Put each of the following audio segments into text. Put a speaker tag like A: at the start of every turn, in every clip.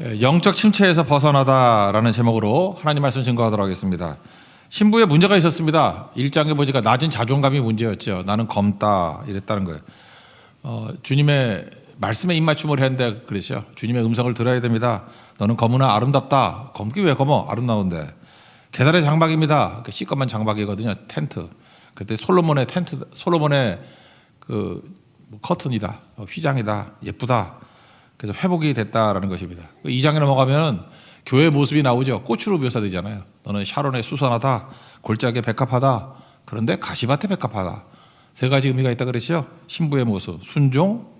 A: 영적 침체에서 벗어나다라는 제목으로 하나님 말씀 증거하도록 하겠습니다. 신부에 문제가 있었습니다. 1장에 보니까 낮은 자존감이 문제였죠. 나는 검다 이랬다는 거예요. 주님의 말씀에 입맞춤을 했는데 그랬죠. 주님의 음성을 들어야 됩니다. 너는 검으나 아름답다. 검기 왜 검어? 아름다운데. 계달의 장박입니다. 시꺼먼 장박이거든요. 텐트. 그때 솔로몬의 텐트, 솔로몬의 그 커튼이다. 휘장이다. 예쁘다. 그래서 회복이 됐다라는 것입니다. 2장에 넘어가면 교회의 모습이 나오죠. 꽃으로 묘사되잖아요. 너는 샤론에 수선하다, 골짜기에 백합하다, 그런데 가시밭에 백합하다. 세 가지 의미가 있다 그랬죠. 신부의 모습, 순종,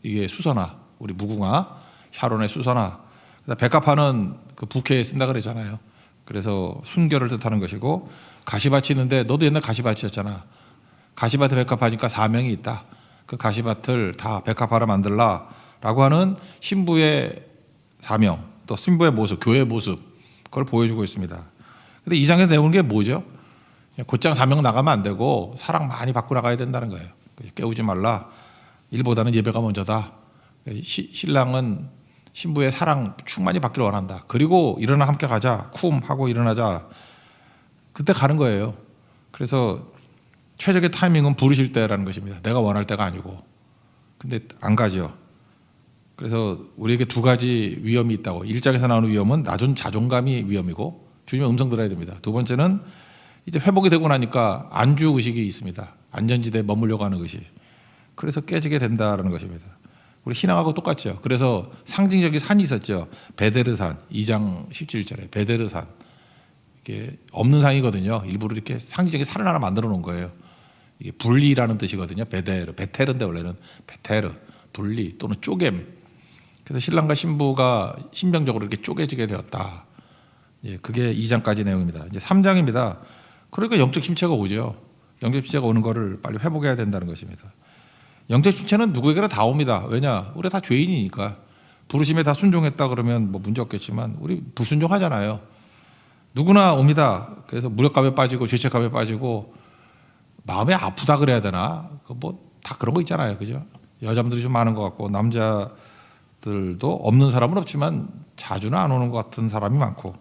A: 이게 수선화, 우리 무궁화, 샤론의 수선화. 백합화는 그 부케에 쓴다 그랬잖아요. 그래서 순결을 뜻하는 것이고, 가시밭이 있는데 너도 옛날 가시밭이었잖아. 가시밭에 백합하니까 사명이 있다. 그 가시밭을 다 백합화로 만들라. 라고 하는 신부의 사명, 또 신부의 모습, 교회의 모습, 그걸 보여주고 있습니다. 근데 이 장에 내오는 게 뭐죠? 곧장 사명 나가면 안 되고 사랑 많이 받고 나가야 된다는 거예요. 깨우지 말라. 일보다는 예배가 먼저다. 신랑은 신부의 사랑 충만히 받기를 원한다. 그리고 일어나 함께 가자. 쿵 하고 일어나자. 그때 가는 거예요. 그래서 최적의 타이밍은 부르실 때라는 것입니다. 내가 원할 때가 아니고. 근데 안 가죠. 그래서 우리에게 두 가지 위험이 있다고. 1장에서 나오는 위험은 낮은 자존감이 위험이고 주님의 음성 들어야 됩니다. 두 번째는 이제 회복이 되고 나니까 안주 의식이 있습니다. 안전지대에 머물려고 하는 것이. 그래서 깨지게 된다는 것입니다. 우리 신앙하고 똑같죠. 그래서 상징적인 산이 있었죠. 베데르산, 2장 17절에 베데르산. 이게 없는 산이거든요. 일부러 이렇게 상징적인 산을 하나 만들어 놓은 거예요. 이게 분리라는 뜻이거든요. 베테르인데 원래는 베테르, 분리 또는 쪼갰. 그래서 신랑과 신부가 신병적으로 이렇게 쪼개지게 되었다. 예, 그게 2장까지 내용입니다. 이제 3장입니다. 그러니까 영적 침체가 오죠. 영적 침체가 오는 거를 빨리 회복해야 된다는 것입니다. 영적 침체는 누구에게나 다 옵니다. 왜냐? 우리 다 죄인이니까. 부르심에 다 순종했다 그러면 뭐 문제 없겠지만 우리 불순종하잖아요. 누구나 옵니다. 그래서 무력감에 빠지고 죄책감에 빠지고 마음이 아프다 그래야 되나? 뭐 다 그런 거 있잖아요. 그죠? 여자분들이 좀 많은 것 같고 남자들도 없는 사람은 없지만 자주는 안 오는 것 같은 사람이 많고,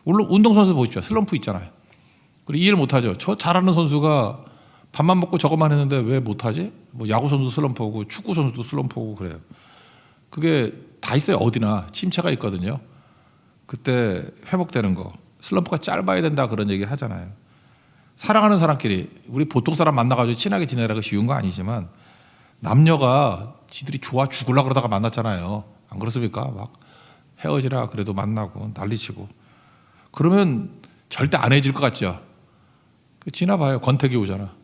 A: 물론 운동선수 보십시오. 슬럼프 있잖아요. 그리고 이해를 못하죠. 저 잘하는 선수가 밥만 먹고 저것만 했는데 왜 못하지? 뭐 야구선수도 슬럼프 오고 축구선수도 슬럼프 오고 그래요. 그게 다 있어요. 어디나 침체가 있거든요. 그때 회복되는 거. 슬럼프가 짧아야 된다 그런 얘기 하잖아요. 사랑하는 사람끼리 우리 보통 사람 만나가지고 친하게 지내라가 쉬운 거 아니지만 남녀가 지들이 좋아 죽으려고 그러다가 만났잖아요. 안 그렇습니까? 막 헤어지라 그래도 만나고 난리치고. 그러면 절대 안 헤어질 것 같죠? 지나봐요. 권태기 오잖아.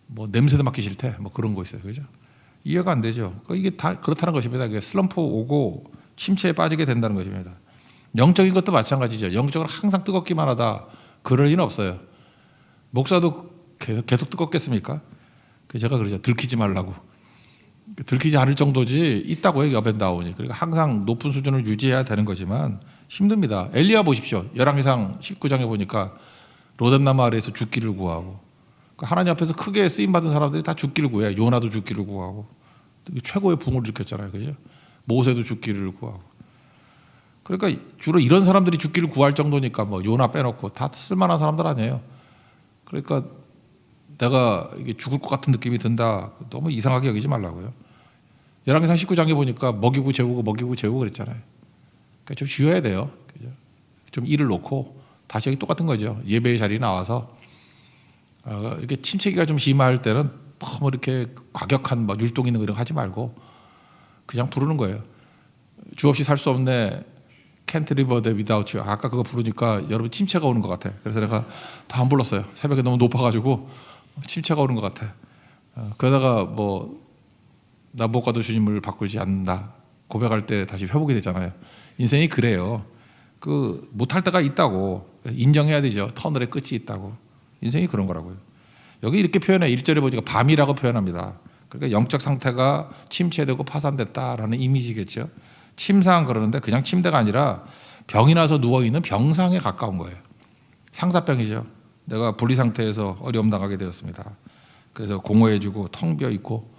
A: 뭐 냄새도 맡기 싫대. 뭐 그런 거 있어요. 그죠? 이해가 안 되죠. 이게 다 그렇다는 것입니다. 이게 슬럼프 오고 침체에 빠지게 된다는 것입니다. 영적인 것도 마찬가지죠. 영적으로 항상 뜨겁기만 하다 그럴 리는 없어요. 목사도 계속 뜨겁겠습니까? 제가 그러죠. 들키지 말라고. 들키지 않을 정도지 있다고요. 여벤다운이. 그러니까 항상 높은 수준을 유지해야 되는 거지만 힘듭니다. 엘리야 보십시오. 열왕기상 19장에 보니까 로뎀나무 아래에서 죽기를 구하고, 하나님 앞에서 크게 쓰임받은 사람들이 다 죽기를 구해요. 요나도 죽기를 구하고, 최고의 붕을 일으켰잖아요. 그죠? 모세도 죽기를 구하고. 그러니까 주로 이런 사람들이 죽기를 구할 정도니까 뭐 요나 빼놓고 다 쓸만한 사람들 아니에요. 그러니까 내가 이게 죽을 것 같은 느낌이 든다. 너무 이상하게 여기지 말라고요. 열왕기상 19장에 보니까 먹이고 재우고 그랬잖아요. 그러니까 좀 쉬어야 돼요. 그죠? 좀 일을 놓고 다시 여기 똑같은 거죠. 예배의 자리에 나와서 이렇게 침체기가 좀 심할 때는 너무 이렇게 과격한 막 율동 있는 거 이런 거 하지 말고 그냥 부르는 거예요. 주 없이 살 수 없네. Can't live a day without you. 아까 그거 부르니까 여러분 침체가 오는 것 같아. 그래서 내가 다 안 불렀어요. 새벽에 너무 높아가지고 침체가 오는 것 같아. 그러다가 뭐 나 무엇과도 주님을 바꾸지 않는다 고백할 때 다시 회복이 되잖아요. 인생이 그래요. 그 못할 때가 있다고 인정해야 되죠. 터널의 끝이 있다고. 인생이 그런 거라고요. 여기 이렇게 표현해. 1절에 보니까 밤이라고 표현합니다. 그러니까 영적 상태가 침체되고 파산됐다라는 이미지겠죠. 침상 그러는데 그냥 침대가 아니라 병이 나서 누워있는 병상에 가까운 거예요. 상사병이죠. 내가 분리 상태에서 어려움 당하게 되었습니다. 그래서 공허해지고 텅 비어 있고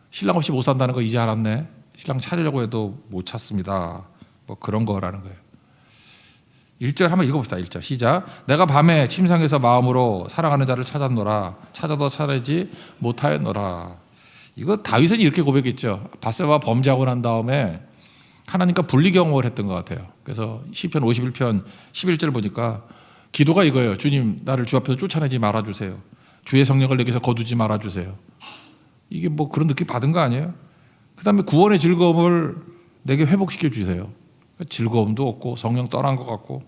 A: 신랑 없이 못 산다는 거 이제 알았네. 신랑 찾으려고 해도 못 찾습니다. 뭐 그런 거라는 거예요. 1절 한번 읽어봅시다. 1절 시작. 내가 밤에 침상에서 마음으로 사랑하는 자를 찾았노라. 찾아도 찾아지 못하였노라. 이거 다윗은 이렇게 고백했죠. 밧세바와 범죄하고 난 다음에 하나님과 분리 경험을 했던 것 같아요. 그래서 시편 51편 11절 보니까 기도가 이거예요. 주님, 나를 주 앞에서 쫓아내지 말아주세요. 주의 성령을 내게서 거두지 말아주세요. 이게 뭐 그런 느낌 받은 거 아니에요? 그 다음에 구원의 즐거움을 내게 회복시켜 주세요. 즐거움도 없고 성령 떠난 것 같고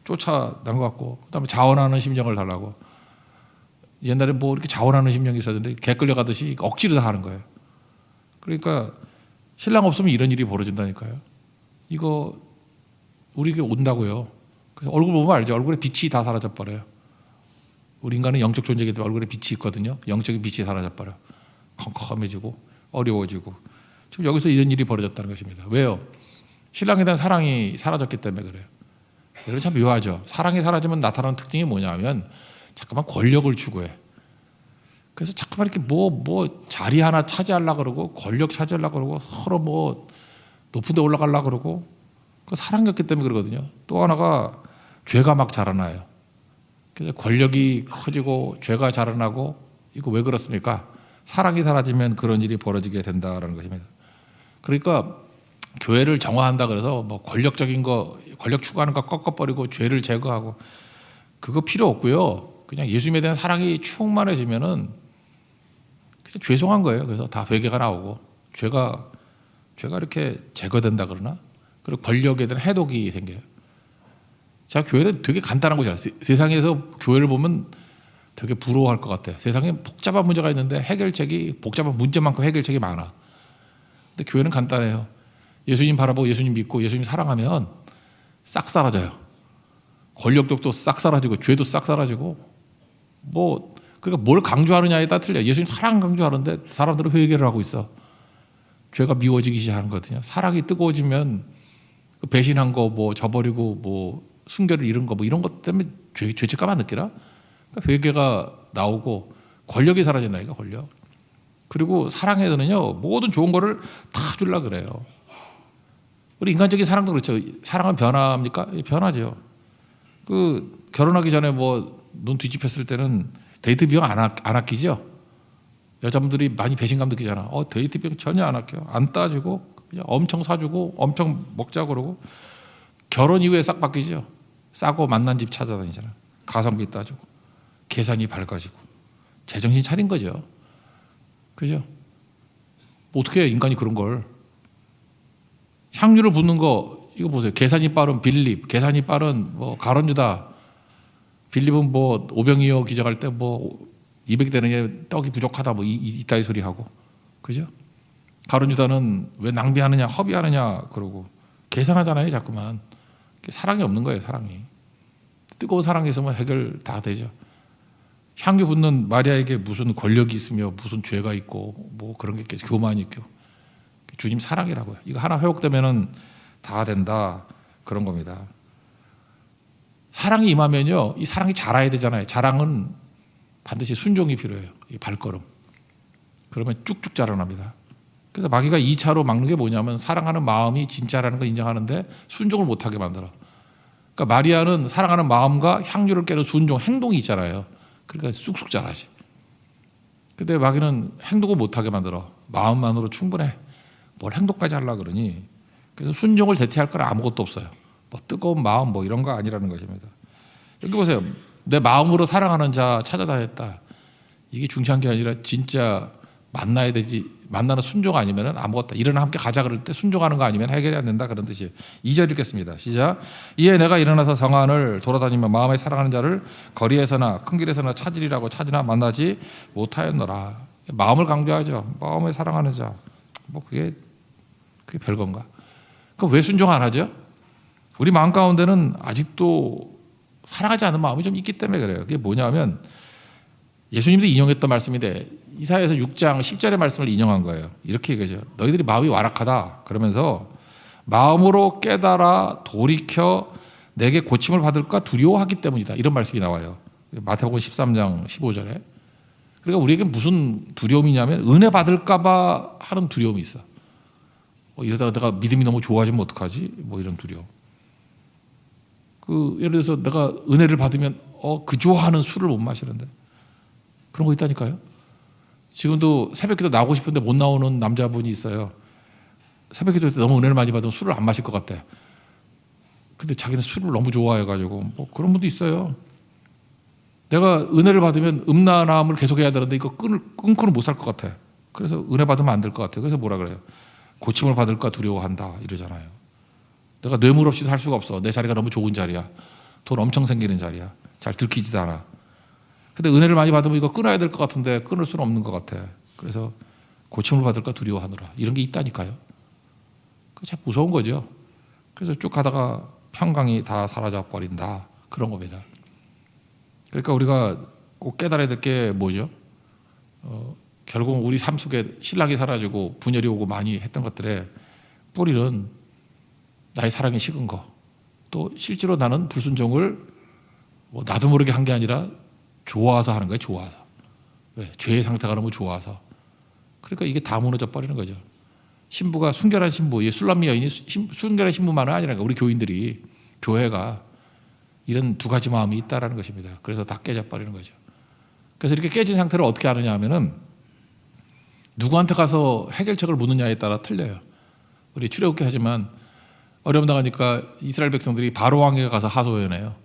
A: 쫓아난 것 같고, 그 다음에 자원하는 심령을 달라고. 옛날에 뭐 이렇게 자원하는 심령이 있었는데 개 끌려가듯이 억지로 다 하는 거예요. 그러니까 신랑 없으면 이런 일이 벌어진다니까요. 이거 우리에게 온다고요. 그래서 얼굴 보면 알죠. 얼굴에 빛이 다 사라져 버려요. 우리 인간은 영적 존재이기 때문에 얼굴에 빛이 있거든요. 영적인 빛이 사라져 버려. 컴컴해지고 어려워지고. 지금 여기서 이런 일이 벌어졌다는 것입니다. 왜요? 신랑에 대한 사랑이 사라졌기 때문에 그래요. 여러분 참 묘하죠. 사랑이 사라지면 나타나는 특징이 뭐냐면 잠깐만 권력을 추구해. 그래서 잠깐만 이렇게 뭐 자리 하나 차지하려고 그러고 권력 차지하려고 그러고 서로 뭐 높은 데 올라가려고 그러고, 그 사랑이었기 때문에 그러거든요. 또 하나가 죄가 막 자라나요. 그래서 권력이 커지고 죄가 자라나고, 이거 왜 그렇습니까? 사랑이 사라지면 그런 일이 벌어지게 된다라는 것입니다. 그러니까 교회를 정화한다 그래서 뭐 권력적인 거, 권력 추구하는 거 꺾어버리고 죄를 제거하고 그거 필요 없고요. 그냥 예수님에 대한 사랑이 충만해지면은 그냥 죄송한 거예요. 그래서 다 회개가 나오고 죄가 이렇게 제거된다 그러나, 그리고 권력에 대한 해독이 생겨요. 자, 교회는 되게 간단한 곳이라. 세상에서 교회를 보면 되게 부러워할 것 같아요. 세상에 복잡한 문제가 있는데 해결책이, 복잡한 문제만큼 해결책이 많아. 근데 교회는 간단해요. 예수님 바라보고 예수님 믿고 예수님 사랑하면 싹 사라져요. 권력도 싹 사라지고 죄도 싹 사라지고, 뭐 그러니까 뭘 강조하느냐에 따라 틀려. 예수님 사랑 강조하는데 사람들은 회개를 하고 있어. 죄가 미워지기 시작하는 거거든요. 사랑이 뜨거워지면 배신한 거 뭐 저버리고 뭐 순결을 잃은 거 뭐 이런 것 때문에 죄책감 안 느끼나? 그러니까 회개가 나오고 권력이 사라진다니까, 권력. 그리고 사랑에서는요 모든 좋은 거를 다 주려고 그래요. 우리 인간적인 사랑도 그렇죠. 사랑은 변합니까? 변하죠. 그 결혼하기 전에 뭐 눈 뒤집혔을 때는 데이트 비용 안 아끼죠. 여자분들이 많이 배신감 느끼잖아. 데이트 비용 전혀 안 아껴요. 안 따지고 그냥 엄청 사주고 엄청 먹자고 그러고. 결혼 이후에 싹 바뀌죠. 싸고 만난 집 찾아다니잖아. 가성비 따지고 계산이 밝아지고 제정신 차린 거죠. 그죠? 뭐 어떻게 해, 인간이 그런 걸. 향유를 붓는 거 이거 보세요. 계산이 빠른 빌립, 계산이 빠른 뭐 가론유다. 빌립은 뭐 오병이어 기적할 때 뭐 200대는 떡이 부족하다 뭐 이따위 소리 하고, 그죠? 가론유다는 왜 낭비하느냐, 허비하느냐 그러고 계산하잖아요, 자꾸만. 사랑이 없는 거예요, 사랑이. 뜨거운 사랑이 있으면 해결 다 되죠. 향유 붓는 마리아에게 무슨 권력이 있으며 무슨 죄가 있고 뭐 그런 게 있겠죠. 교만이 있고. 주님 사랑이라고요. 이거 하나 회복되면은 다 된다, 그런 겁니다. 사랑이 임하면요, 이 사랑이 자라야 되잖아요. 자랑은 반드시 순종이 필요해요. 이 발걸음. 그러면 쭉쭉 자라납니다. 그래서 마귀가 2차로 막는 게 뭐냐면 사랑하는 마음이 진짜라는 걸 인정하는데 순종을 못하게 만들어. 그러니까 마리아는 사랑하는 마음과 향유를 깨는 순종, 행동이 있잖아요. 그러니까 쑥쑥 자라지. 근데 마귀는 행동을 못하게 만들어. 마음만으로 충분해. 뭘 행동까지 하려고 그러니. 그래서 순종을 대체할 건 아무것도 없어요. 뭐 뜨거운 마음 뭐 이런 거 아니라는 것입니다. 여기 보세요. 내 마음으로 사랑하는 자 찾아다녔다. 이게 중요한 게 아니라 진짜 만나야 되지. 만나는 순종 아니면 아무것도. 일어나 함께 가자 그럴 때 순종하는 거 아니면 해결이 안 된다, 그런 뜻이에요. 2절 읽겠습니다. 시작. 이에 내가 일어나서 성안을 돌아다니며 마음에 사랑하는 자를 거리에서나 큰 길에서나 찾으리라고 찾으나 만나지 못하였노라. 마음을 강조하죠. 마음에 사랑하는 자. 뭐 그게 별건가? 그럼 왜 순종 안 하죠? 우리 마음 가운데는 아직도 사랑하지 않는 마음이 좀 있기 때문에 그래요. 그게 뭐냐면 예수님도 인용했던 말씀인데 이사야서 6장 10절의 말씀을 인용한 거예요. 이렇게 얘기하죠. 너희들이 마음이 완악하다. 그러면서 마음으로 깨달아 돌이켜 내게 고침을 받을까 두려워하기 때문이다. 이런 말씀이 나와요. 마태복음 13장 15절에. 그러니까 우리에게 무슨 두려움이냐면 은혜 받을까 봐 하는 두려움이 있어. 이러다가 내가 믿음이 너무 좋아지면 어떡하지? 뭐 이런 두려움. 예를 들어서 내가 은혜를 받으면 그 좋아하는 술을 못 마시는데 그런 거 있다니까요. 지금도 새벽기도 나오고 싶은데 못 나오는 남자분이 있어요. 새벽기도 때 너무 은혜를 많이 받으면 술을 안 마실 것 같아. 근데 자기는 술을 너무 좋아해가지고 뭐 그런 분도 있어요. 내가 은혜를 받으면 음란함을 계속해야 되는데 이거 끊고는 못 살 것 같아. 그래서 은혜 받으면 안 될 것 같아. 그래서 뭐라 그래요? 고침을 받을까 두려워한다 이러잖아요. 내가 뇌물 없이 살 수가 없어. 내 자리가 너무 좋은 자리야. 돈 엄청 생기는 자리야. 잘 들키지도 않아. 근데 은혜를 많이 받으면 이거 끊어야 될 것 같은데 끊을 수는 없는 것 같아. 그래서 고침을 받을까 두려워하느라. 이런 게 있다니까요. 그게 참 무서운 거죠. 그래서 쭉 가다가 평강이 다 사라져 버린다. 그런 겁니다. 그러니까 우리가 꼭 깨달아야 될 게 뭐죠? 결국 우리 삶 속에 신랑이 사라지고 분열이 오고 많이 했던 것들의 뿌리는 나의 사랑이 식은 거. 또 실제로 나는 불순종을 나도 모르게 한 게 아니라 좋아서 하는 거예요. 좋아서. 왜? 죄의 상태가 너무 좋아서. 그러니까 이게 다 무너져 버리는 거죠. 신부가 순결한 신부, 술람미 여인이 순결한 신부만은 아니라니까. 우리 교인들이, 교회가 이런 두 가지 마음이 있다라는 것입니다. 그래서 다 깨져버리는 거죠. 그래서 이렇게 깨진 상태를 어떻게 아느냐 하면은 누구한테 가서 해결책을 묻느냐에 따라 틀려요. 우리 출애굽기 하지만 어려움 당하니까 이스라엘 백성들이 바로 왕에게 가서 하소연해요.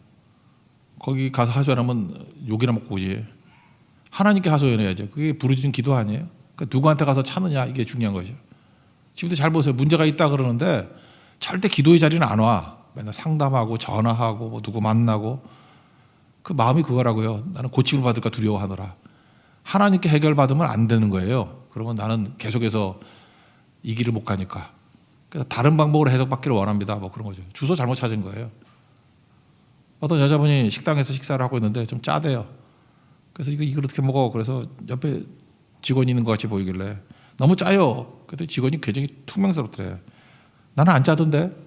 A: 거기 가서 하소연하면 욕이나 먹고 오지. 하나님께 하소연해야죠. 그게 부르짖는 기도 아니에요. 그러니까 누구한테 가서 찾느냐 이게 중요한 거죠. 지금도 잘 보세요. 문제가 있다 그러는데 절대 기도의 자리는 안 와. 맨날 상담하고 전화하고 누구 만나고 그 마음이 그거라고요. 나는 고침을 받을까 두려워하노라. 하나님께 해결받으면 안 되는 거예요. 그러면 나는 계속해서 이 길을 못 가니까. 그래서 다른 방법으로 해석받기를 원합니다. 뭐 그런 거죠. 주소 잘못 찾은 거예요. 어떤 여자분이 식당에서 식사를 하고 있는데 좀 짜대요. 그래서 이걸 어떻게 먹어? 그래서 옆에 직원이 있는 것 같이 보이길래 너무 짜요. 그랬더니 직원이 굉장히 퉁명스럽더래. 나는 안 짜던데.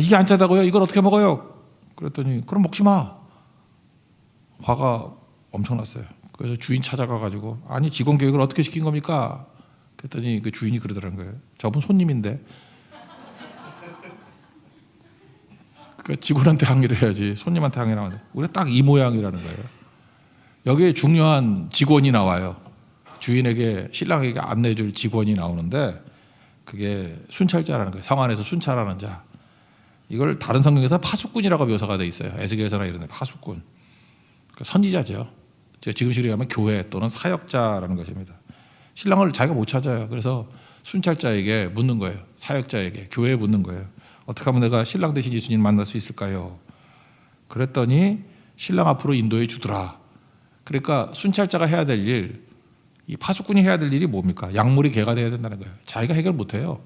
A: 이게 안 짜다고요? 이걸 어떻게 먹어요? 그랬더니 그럼 먹지 마. 화가 엄청났어요. 그래서 주인 찾아가가지고 아니 직원 교육을 어떻게 시킨 겁니까? 그랬더니 그 주인이 그러더라는 거예요. 저분 손님인데. 그 직원한테 항의를 해야지 손님한테 항의를 하면 우리가 딱 이 모양이라는 거예요. 여기에 중요한 직원이 나와요. 주인에게 신랑에게 안내해줄 직원이 나오는데 그게 순찰자라는 거예요. 성 안에서 순찰하는 자. 이걸 다른 성경에서 파수꾼이라고 묘사가 돼 있어요. 에스겔서나 이런 데 파수꾼. 그러니까 선지자죠. 지금 시리에 가면 교회 또는 사역자라는 것입니다. 신랑을 자기가 못 찾아요. 그래서 순찰자에게 묻는 거예요. 사역자에게, 교회에 묻는 거예요. 어떻게 하면 내가 신랑 대신 예수님을 만날 수 있을까요? 그랬더니 신랑 앞으로 인도해 주더라. 그러니까 순찰자가 해야 될 일, 이 파수꾼이 해야 될 일이 뭡니까? 약물이 개가 돼야 된다는 거예요. 자기가 해결 못 해요.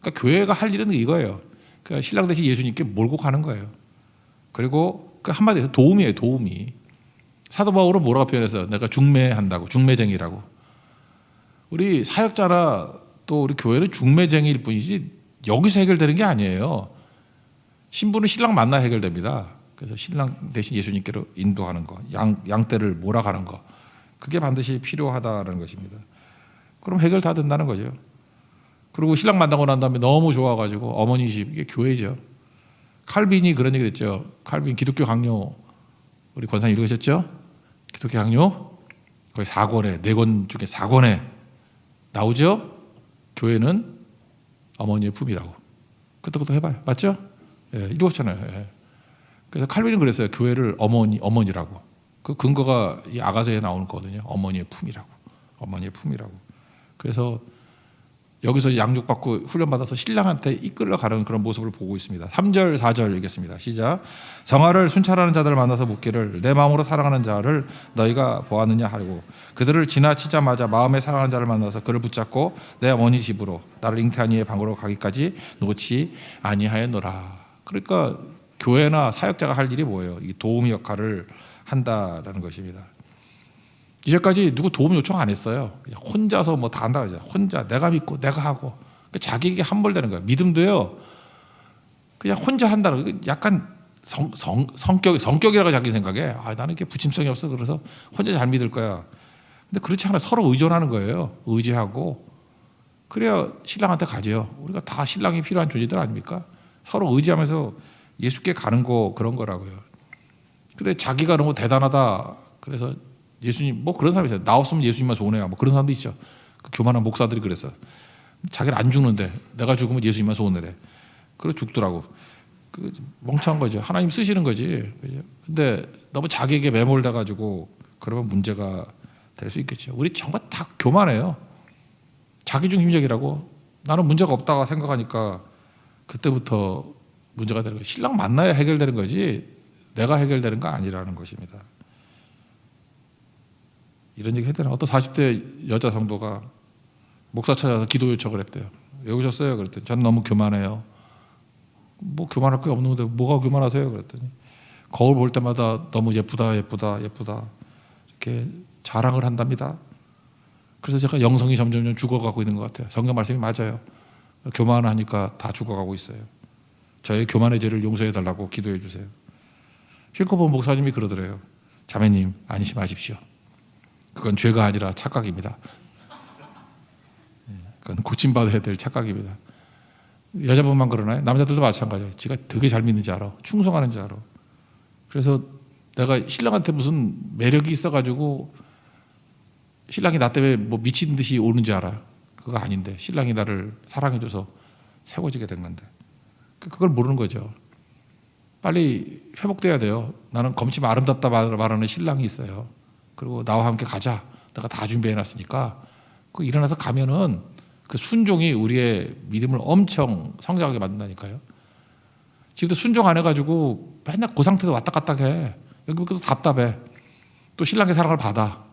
A: 그러니까 교회가 할 일은 이거예요. 그러니까 신랑 대신 예수님께 몰고 가는 거예요. 그리고 그 한마디에서 도움이에요. 도움이. 사도 바울은 뭐라고 표현했어요? 내가 중매한다고. 중매쟁이라고. 우리 사역자나 또 우리 교회는 중매쟁이일 뿐이지 여기서 해결되는 게 아니에요. 신부는 신랑 만나 해결됩니다. 그래서 신랑 대신 예수님께로 인도하는 거, 양떼를 몰아가는 거, 그게 반드시 필요하다는 것입니다. 그럼 해결 다 된다는 거죠. 그리고 신랑 만나고 난 다음에 너무 좋아가지고 어머니 집, 이게 교회죠. 칼빈이 그런 얘기를 했죠. 칼빈 기독교 강요, 우리 권사님 읽으셨죠? 기독교 강요 거의 4권에, 4권 중에 4권에 나오죠? 교회는 어머니의 품이라고. 그것도 해봐요. 맞죠? 예, 읽었잖아요. 예. 그래서 칼빈은 그랬어요. 교회를 어머니라고. 그 근거가 이 아가서에 나오는 거거든요. 어머니의 품이라고. 어머니의 품이라고. 그래서 여기서 양육받고 훈련받아서 신랑한테 이끌어가는 그런 모습을 보고 있습니다. 3절 4절 읽겠습니다. 시작. 성화를 순찰하는 자들을 만나서 묻기를 내 마음으로 사랑하는 자를 너희가 보았느냐 하고 그들을 지나치자마자 마음에 사랑하는 자를 만나서 그를 붙잡고 내 어머니 집으로 나를 잉태한 이의 방으로 가기까지 놓지 아니하였노라. 그러니까 교회나 사역자가 할 일이 뭐예요? 이 도움 역할을 한다라는 것입니다. 이제까지 누구 도움 요청 안 했어요. 그냥 혼자서 뭐 다 한다 그러죠. 혼자 내가 믿고 내가 하고 자기에게 함몰되는 거예요. 믿음도요. 그냥 혼자 한다는 약간 성격이라고 자기 생각에 나는 이렇게 부침성이 없어 그래서 혼자 잘 믿을 거야. 근데 그렇지 않아. 서로 의존하는 거예요. 의지하고 그래야 신랑한테 가죠. 우리가 다 신랑이 필요한 존재들 아닙니까? 서로 의지하면서 예수께 가는 거 그런 거라고요. 근데 자기가 너무 대단하다. 그래서 예수님 뭐 그런 사람이 있어요. 나 없으면 예수님만 소원해요. 뭐 그런 사람도 있죠. 그 교만한 목사들이 그랬어. 자기는 안 죽는데 내가 죽으면 예수님만 소원해래. 그래 죽더라고. 그 멍청한 거죠. 하나님 쓰시는 거지. 근데 너무 자기에게 매몰돼 가지고 그러면 문제가 될 수 있겠죠. 우리 정말 다 교만해요. 자기중심적이라고. 나는 문제가 없다고 생각하니까 그때부터 문제가 되는 거예요. 신랑 만나야 해결되는 거지 내가 해결되는 거 아니라는 것입니다. 이런 얘기 해야 되나? 어떤 40대 여자 성도가 목사 찾아서 기도 요청을 했대요. 왜 오셨어요? 그랬더니 저는 너무 교만해요. 뭐 교만할 게 없는데 뭐가 교만하세요? 그랬더니 거울 볼 때마다 너무 예쁘다 예쁘다 예쁘다 이렇게 자랑을 한답니다. 그래서 제가 영성이 점점 죽어가고 있는 것 같아요. 성경 말씀이 맞아요. 교만하니까 다 죽어가고 있어요. 저의 교만의 죄를 용서해 달라고 기도해 주세요. 실컷 본 목사님이 그러더래요. 자매님 안심하십시오. 그건 죄가 아니라 착각입니다. 그건 고침받아야 될 착각입니다. 여자분만 그러나요? 남자들도 마찬가지예요. 지가 되게 잘 믿는지 알아. 충성하는지 알아. 그래서 내가 신랑한테 무슨 매력이 있어가지고 신랑이 나 때문에 뭐 미친 듯이 오는지 알아요. 그거 아닌데 신랑이 나를 사랑해줘서 세워지게 된 건데 그걸 모르는 거죠. 빨리 회복돼야 돼요. 나는 검치면 아름답다 말하는 신랑이 있어요. 그리고 나와 함께 가자. 내가 다 준비해놨으니까 그 일어나서 가면은 그 순종이 우리의 믿음을 엄청 성장하게 만든다니까요. 지금도 순종 안 해가지고 맨날 그 상태에서 왔다 갔다 해. 여기 또 답답해. 또 신랑의 사랑을 받아.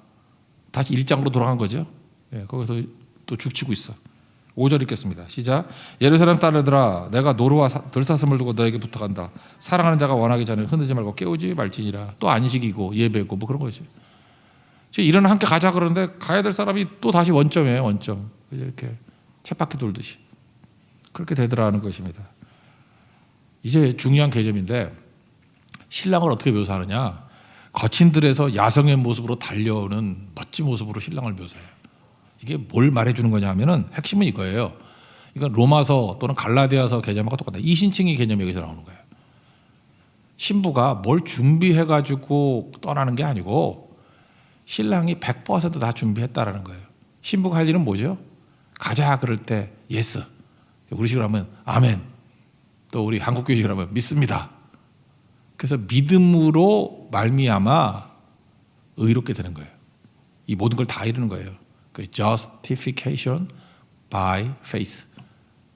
A: 다시 일장으로 돌아간 거죠. 예, 거기서 또 죽치고 있어. 5절 읽겠습니다. 시작. 예루살렘 딸들아 내가 노루와 들사슴을 두고 너에게 부탁한다. 사랑하는 자가 원하기 전에 흔들지 말고 깨우지 말지니라. 또 안식이고 예배고 뭐 그런 거지. 일어나 함께 가자 그러는데 가야 될 사람이 또 다시 원점이에요. 원점. 이렇게 쳇바퀴 돌듯이. 그렇게 되더라는 것입니다. 이제 중요한 개념인데 신랑을 어떻게 묘사하느냐. 거친 들에서 야성의 모습으로 달려오는 멋진 모습으로 신랑을 묘사해요. 이게 뭘 말해주는 거냐 하면은 핵심은 이거예요. 이건 로마서 또는 갈라디아서 개념하고 똑같다. 이신칭의 개념이 여기서 나오는 거예요. 신부가 뭘 준비해가지고 떠나는 게 아니고 신랑이 100%다 준비했다라는 거예요. 신부가 할 일은 뭐죠? 가자 그럴 때 예스. 우리식으로 하면 아멘. 또 우리 한국교식으로 하면 믿습니다. 그래서 믿음으로 말미암아 의롭게 되는 거예요. 이 모든 걸 다 이루는 거예요. 그 justification by faith.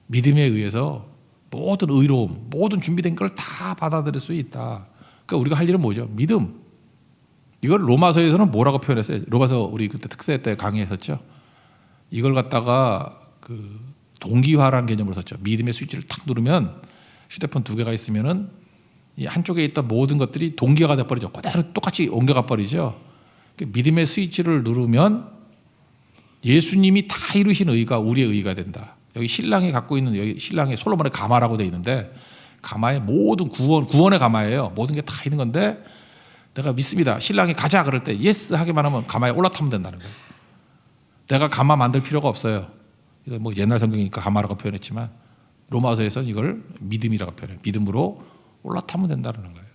A: 믿음에 의해서 모든 의로움, 모든 준비된 걸 다 받아들일 수 있다. 그러니까 우리가 할 일은 뭐죠? 믿음. 이걸 로마서에서는 뭐라고 표현했어요? 로마서 우리 그때 특세 때 강의했었죠. 이걸 갖다가 그 동기화라는 개념으로 썼죠. 믿음의 스위치를 탁 누르면 휴대폰 2개가 있으면은 이 한쪽에 있던 모든 것들이 동기화가 돼버리죠. 그대로 똑같이 옮겨가 버리죠. 믿음의 스위치를 누르면 예수님이 다 이루신 의가 우리의 의가 된다. 여기 신랑이 갖고 있는 여기 신랑의 솔로몬의 가마라고 되어 있는데 가마의 모든 구원의 가마예요. 모든 게 다 있는 건데 내가 믿습니다. 신랑이 가자 그럴 때 예스 하기만 하면 가마에 올라타면 된다는 거예요. 내가 가마 만들 필요가 없어요. 이거 뭐 옛날 성경이니까 가마라고 표현했지만 로마서에서는 이걸 믿음이라고 표현해요. 믿음으로 올라타면 된다는 거예요.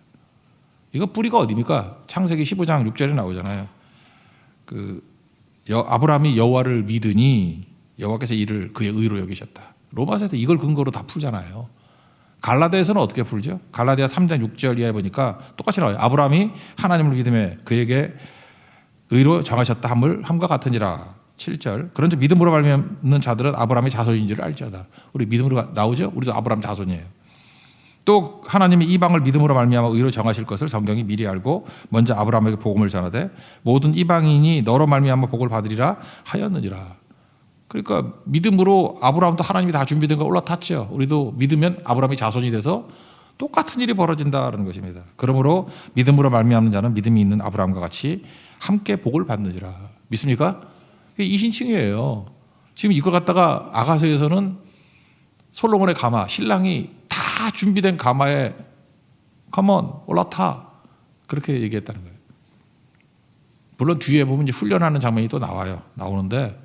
A: 이거 뿌리가 어디입니까? 창세기 15장 6절에 나오잖아요. 아브라함이 여호와를 믿으니 여호와께서 이를 그의 의로 여기셨다. 로마서에서 이걸 근거로 다 풀잖아요. 갈라디아에서는 어떻게 풀죠? 갈라디아 3장 6절 이하에 보니까 똑같이 나와요. 아브라함이 하나님을 믿음에 그에게 의로 정하셨다 함과 같으니라. 7절. 그런즉 믿음으로 말미암는 자들은 아브라함의 자손인 줄 알지어다. 우리 믿음으로 나오죠? 우리도 아브라함 자손이에요. 또 하나님이 이방을 믿음으로 말미암아 의로 정하실 것을 성경이 미리 알고 먼저 아브라함에게 복음을 전하되 모든 이방인이 너로 말미암아 복을 받으리라 하였느니라. 그러니까 믿음으로 아브라함도 하나님이 다 준비된 거 올라탔죠. 우리도 믿으면 아브라함이 자손이 돼서 똑같은 일이 벌어진다는 것입니다. 그러므로 믿음으로 말미암는 자는 믿음이 있는 아브라함과 같이 함께 복을 받느니라. 믿습니까? 이게 이신칭이에요. 지금 이걸 갖다가 아가서에서는 솔로몬의 가마, 신랑이 다 준비된 가마에 컴온 올라타 그렇게 얘기했다는 거예요. 물론 뒤에 보면 이제 훈련하는 장면이 또 나오는데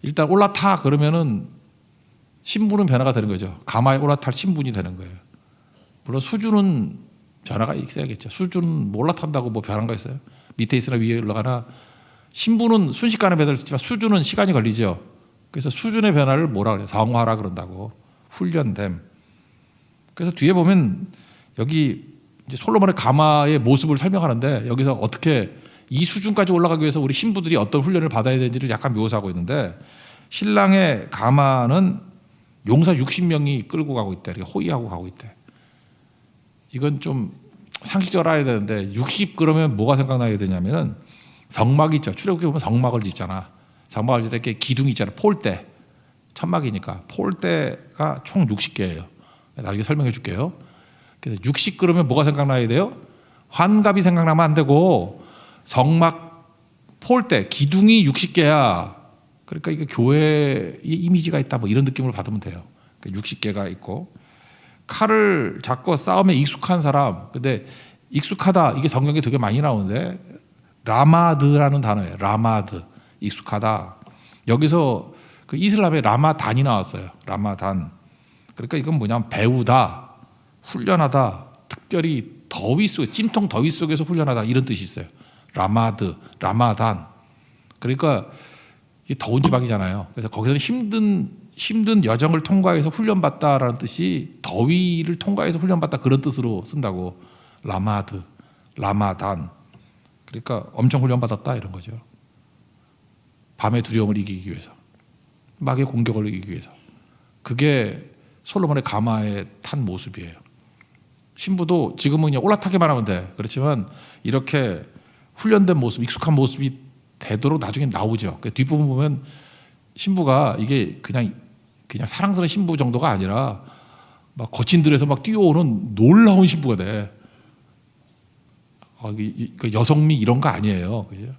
A: 일단 올라타 그러면은 신분은 변화가 되는 거죠. 가마에 올라탈 신분이 되는 거예요. 물론 수준은 변화가 있어야겠죠. 수준은 올라탄다고 뭐 변한 거 있어요? 밑에 있으나 위에 올라가나. 신분은 순식간에 배달 수 있지만 수준은 시간이 걸리죠. 그래서 수준의 변화를 뭐라 그래요? 성화라 그런다고. 훈련됨. 그래서 뒤에 보면 여기 이제 솔로몬의 가마의 모습을 설명하는데 여기서 어떻게 이 수준까지 올라가기 위해서 우리 신부들이 어떤 훈련을 받아야 되는지를 약간 묘사하고 있는데 신랑의 가마는 용사 60명이 끌고 가고 있대. 호위하고 가고 있대. 이건 좀 상식적으로 알아야 되는데 60 그러면 뭐가 생각나야 되냐면은 성막 있죠. 출애굽기 보면 성막을 짓잖아. 성막을 짓을 때 기둥이 있잖아. 폴대. 천막이니까 폴대가 총 60개예요. 나중에 설명해 줄게요. 그래서 60 그러면 뭐가 생각나야 돼요? 환갑이 생각나면 안 되고 성막 폴대 기둥이 60개야. 그러니까 이게 교회의 이미지가 있다 뭐 이런 느낌을 받으면 돼요. 60개가 있고 칼을 잡고 싸움에 익숙한 사람. 근데 익숙하다 이게 성경에 되게 많이 나오는데 라마드라는 단어예요. 라마드 익숙하다. 여기서 그 이슬람의 라마단이 나왔어요. 라마단. 그러니까 이건 뭐냐면 배우다, 훈련하다, 특별히 더위 속에 찜통 더위 속에서 훈련하다 이런 뜻이 있어요. 라마드, 라마단. 그러니까 이게 더운 지방이잖아요. 그래서 거기서는 힘든 여정을 통과해서 훈련받다라는 뜻이 더위를 통과해서 훈련받다 그런 뜻으로 쓴다고. 라마드, 라마단. 그러니까 엄청 훈련받았다 이런 거죠. 밤의 두려움을 이기기 위해서, 마귀의 공격을 이기기 위해서. 그게 솔로몬의 가마에 탄 모습이에요. 신부도 지금은 그냥 올라타기만 하면 돼. 그렇지만 이렇게 훈련된 모습, 익숙한 모습이 되도록 나중에 나오죠. 뒷부분 보면 신부가 이게 그냥 사랑스러운 신부 정도가 아니라 막 거친 들에서 막 뛰어오는 놀라운 신부가 돼. 여성미 이런 거 아니에요. 그죠?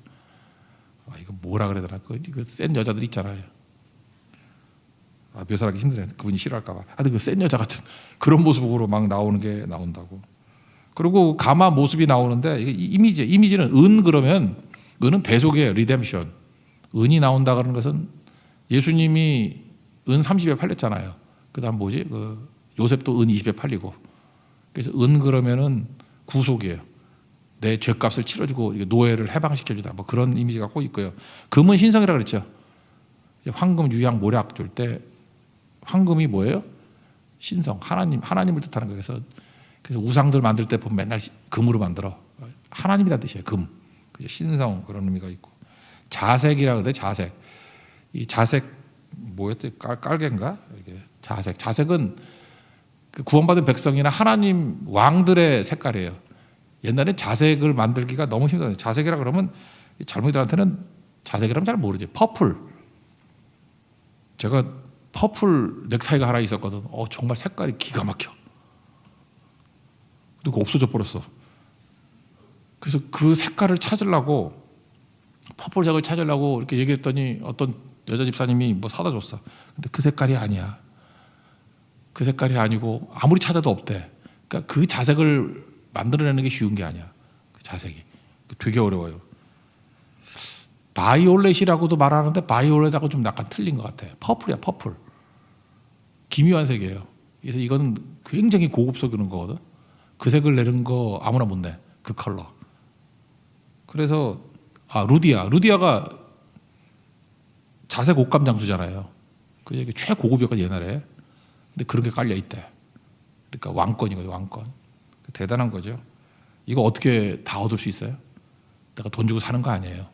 A: 이거 뭐라 그래야 되나? 그 센 여자들 있잖아요. 묘사하기 힘드네. 그분이 싫어할까봐. 하여튼 그 센 여자 같은 그런 모습으로 막 나오는 게 나온다고. 그리고 가마 모습이 나오는데 이미지는 은 그러면 은은 대속이에요. 리뎀션. 은이 나온다 그러는 것은 예수님이 은 30에 팔렸잖아요. 그다음 뭐지? 요셉도 은 20에 팔리고. 그래서 은 그러면은 구속이에요. 내 죄값을 치러주고 노예를 해방시켜주다. 뭐 그런 이미지가 꼭 있고요. 금은 신성이라 그랬죠. 황금, 유향, 모략 줄 때 황금이 뭐예요? 신성, 하나님을 뜻하는 거예요. 그래서 우상들 만들 때 보면 맨날 금으로 만들어. 하나님이라는 뜻이에요. 금. 신성 그런 의미가 있고. 자색이라고 그래. 자색. 이 자색 뭐였대? 깔개인가? 이게 자색은 그 구원받은 백성이나 하나님 왕들의 색깔이에요. 옛날에 자색을 만들기가 너무 힘들어요. 자색이라 그러면 젊은이들한테는 자색이라면 잘 모르지. 퍼플. 제가 퍼플 넥타이가 하나 있었거든. 정말 색깔이 기가 막혀. 근데 그거 없어져 버렸어. 그래서 그 색깔을 찾으려고 퍼플색을 찾으려고 이렇게 얘기했더니 어떤 여자 집사님이 뭐 사다 줬어. 근데 그 색깔이 아니야. 그 색깔이 아니고 아무리 찾아도 없대. 그러니까 그 자색을 만들어내는 게 쉬운 게 아니야. 그 자색이 되게 어려워요. 바이올렛이라고도 말하는데 바이올렛하고 좀 약간 틀린 것 같아. 퍼플이야, 퍼플. 기묘한 색이에요. 그래서 이거는 굉장히 고급스러운 그런 거거든. 그 색을 내는 거 아무나 못 내. 그 컬러. 그래서 루디아가 자색 옷감 장수잖아요. 그게 최고급이었거든 옛날에. 근데 그런 게 깔려 있대. 그러니까 왕권이거든요, 왕권. 대단한 거죠. 이거 어떻게 다 얻을 수 있어요? 내가 돈 주고 사는 거 아니에요.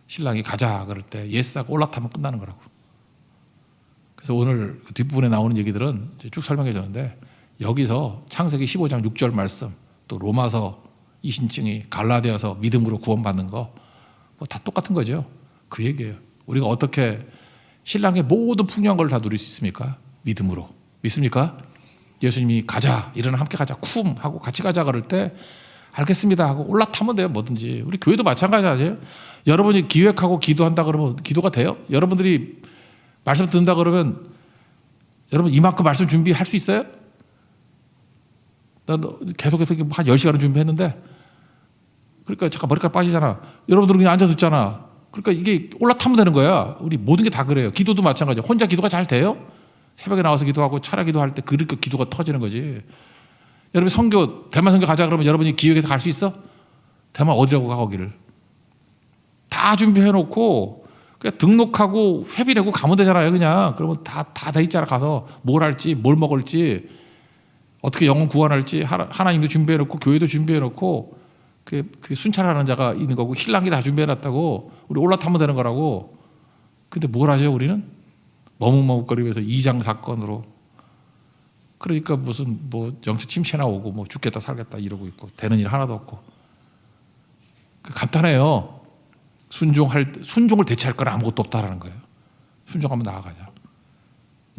A: 신랑이 가자 그럴 때 예스하고 올라타면 끝나는 거라고. 그래서 오늘 뒷부분에 나오는 얘기들은 쭉 설명해 줬는데 여기서 창세기 15장 6절 말씀 또 로마서 이신증이 갈라디아서 믿음으로 구원받는 거 뭐 다 똑같은 거죠. 그 얘기예요. 우리가 어떻게 신랑의 모든 풍요한 걸 다 누릴 수 있습니까? 믿음으로. 믿습니까? 예수님이 가자, 일어나 함께 가자, 쿵 하고 같이 가자 그럴 때 알겠습니다 하고 올라타면 돼요. 뭐든지. 우리 교회도 마찬가지 아니에요? 여러분이 기획하고 기도한다 그러면 기도가 돼요? 여러분들이 말씀 듣는다 그러면 여러분 이만큼 말씀 준비할 수 있어요? 난 계속해서 한 10시간을 준비했는데 그러니까 잠깐 머리카락 빠지잖아. 여러분들은 그냥 앉아 듣잖아. 그러니까 이게 올라타면 되는 거야. 우리 모든 게 다 그래요. 기도도 마찬가지예요. 혼자 기도가 잘 돼요? 새벽에 나와서 기도하고 철야 기도할 때 그렇게 기도가 터지는 거지. 여러분 대만 선교 가자 그러면 여러분이 기획해서 갈 수 있어? 대만 어디라고 가 거기를? 다 준비해놓고 그냥 등록하고 회비 내고 가면 되잖아요. 그냥 그러면 다 돼 있잖아. 가서 뭘 할지 뭘 먹을지 어떻게 영혼 구원할지 하나님도 준비해놓고 교회도 준비해놓고 그 순찰하는 자가 있는 거고 신랑이 다 준비해놨다고 우리 올라타면 되는 거라고. 근데 뭘 하죠 우리는? 머뭇머뭇거리면서 이장 사건으로 그러니까 무슨 뭐 영적 침체나 오고 뭐 죽겠다 살겠다 이러고 있고 되는 일 하나도 없고. 간단해요. 순종을 대체할 건 아무것도 없다라는 거예요. 순종하면 나아가자.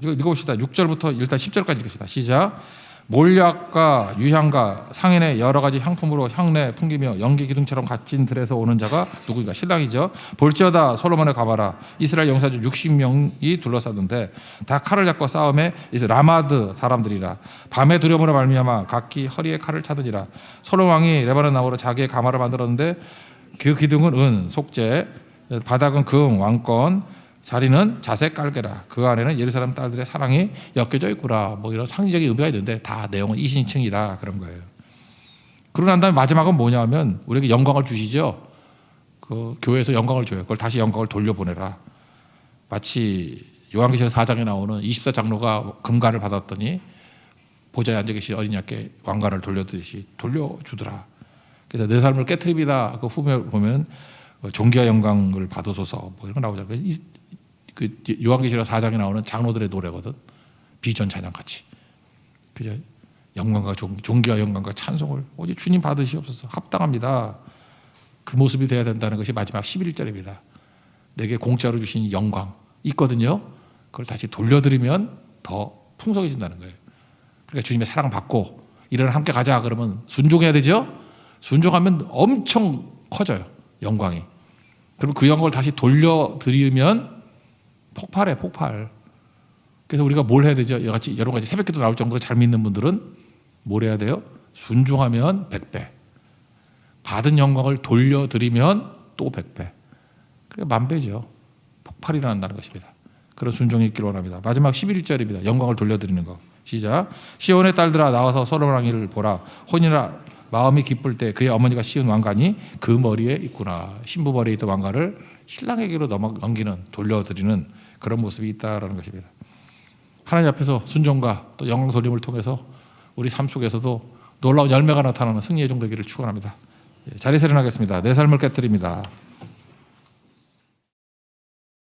A: 이거 읽어봅시다. 6절부터 일단 10절까지 읽읍시다. 시작. 몰약과 유향과 상인의 여러 가지 향품으로 향내 풍기며 연기 기둥처럼 갇힌 들에서 오는 자가 누구인가? 신랑이죠. 볼지어다 솔로몬에 가봐라. 이스라엘 용사들 60명이 둘러싸던데 다 칼을 잡고 싸움에 이제 라마드 사람들이라. 밤의 두려움으로 말미암아 각기 허리에 칼을 차더니라. 솔로몬 왕이 레바논 나무로 자기의 가마를 만들었는데 그 기둥은 은, 속재, 바닥은 금, 왕권, 자리는 자색 깔개라. 그 안에는 예루살렘 딸들의 사랑이 엮여져 있구나. 뭐 이런 상징적인 의미가 있는데 다 내용은 이신칭이다 그런 거예요. 그러고 난 다음에 마지막은 뭐냐면 우리에게 영광을 주시죠. 그 교회에서 영광을 줘요. 그걸 다시 영광을 돌려보내라. 마치 요한계시록 4장에 나오는 24장로가 금관을 받았더니 보좌에 앉아 계신 어린 양께 왕관을 돌려주듯이 돌려주더라. 그래서 내 삶을 깨트립니다. 그 후에 보면 존귀와 영광을 받으소서 뭐 이런 거 나오잖아요. 그 요한계시록 4장에 나오는 장로들의 노래거든. 비전 찬양같이. 그죠? 영광과 존귀와 영광과 찬송을 오직 주님 받으시옵소서. 합당합니다. 그 모습이 돼야 된다는 것이 마지막 11절입니다. 내게 공짜로 주신 영광 있거든요. 그걸 다시 돌려드리면 더 풍성해진다는 거예요. 그러니까 주님의 사랑 받고 이런 함께 가자 그러면 순종해야 되죠. 순종하면 엄청 커져요. 영광이. 그럼 그 영광을 다시 돌려드리면 폭발해 폭발. 그래서 우리가 뭘 해야 되죠? 여러 가지 새벽기도 나올 정도로 잘 믿는 분들은 뭘 해야 돼요? 순종하면 100배. 받은 영광을 돌려드리면 또 100배. 그러니까 만배죠. 폭발이 일어난다는 것입니다. 그런 순종이 있기를 원합니다. 마지막 11절입니다. 영광을 돌려드리는 거. 시작. 시온의 딸들아 나와서 솔로몬 왕위를 보라. 혼이나 마음이 기쁠 때 그의 어머니가 씌운 왕관이 그 머리에 있구나. 신부 머리에 있던 왕관을 신랑에게로 넘기는 돌려드리는 그런 모습이 있다라는 것입니다. 하나님 앞에서 순종과 또 영광 돌림을 통해서 우리 삶 속에서도 놀라운 열매가 나타나는 승리의 종 되기를 축원합니다. 자리에서 일어나겠습니다. 내 삶을 깨뜨립니다.